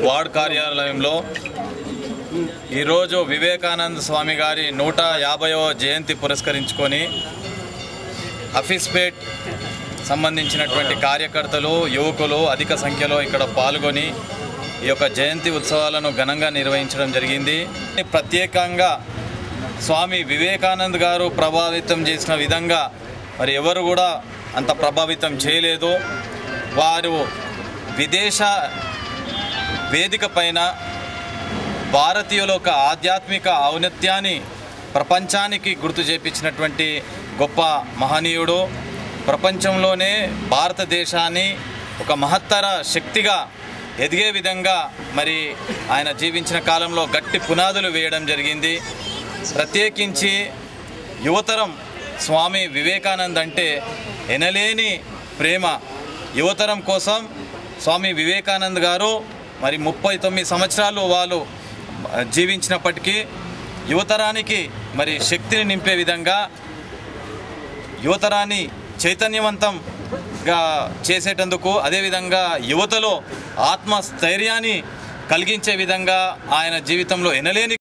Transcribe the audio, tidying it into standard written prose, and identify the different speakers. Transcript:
Speaker 1: Ward కార్యాలయంలో ఈరోజు వివేకానంద స్వామి గారి 150వ జయంతి పురస్కరించుకొని హఫీజ్పేట్ సంబంధించినటువంటి కార్యకర్తలు యువకులు అధిక సంఖ్యలో ఇక్కడ పాల్గొని ఈ యొక్క జయంతి ఉత్సవాలను ఘనంగా నిర్వహించడం జరిగింది. ప్రత్యేకంగా స్వామి వివేకానంద్ గారు ప్రభావితం చేసిన విధంగా మరి ఎవరు కూడా అంత ప్రభావితం చేయలేదు. వారు విదేశ వేదిక పైన భారతీయుల యొక్క ఆధ్యాత్మిక ఔన్నత్యాన్ని ప్రపంచానికి గుర్తు చేపించినటువంటి గొప్ప మహనీయుడు. ప్రపంచంలోనే భారతదేశాన్ని ఒక మహత్తర శక్తిగా ఎదిగే విధంగా మరి ఆయన జీవించిన కాలంలో గట్టి పునాదులు వేయడం జరిగింది. ప్రత్యేకించి యువతరం స్వామి వివేకానంద్ అంటే ఎనలేని ప్రేమ. యువతరం కోసం స్వామి వివేకానంద్ గారు మరి 39 సంవత్సరాలు వాళ్ళు జీవించినప్పటికీ యువతరానికి మరి శక్తిని నింపే విధంగా యువతరాన్ని చైతన్యవంతంగా చేసేటందుకు అదేవిధంగా యువతలో ఆత్మస్థైర్యాన్ని కలిగించే విధంగా ఆయన జీవితంలో ఎనలేని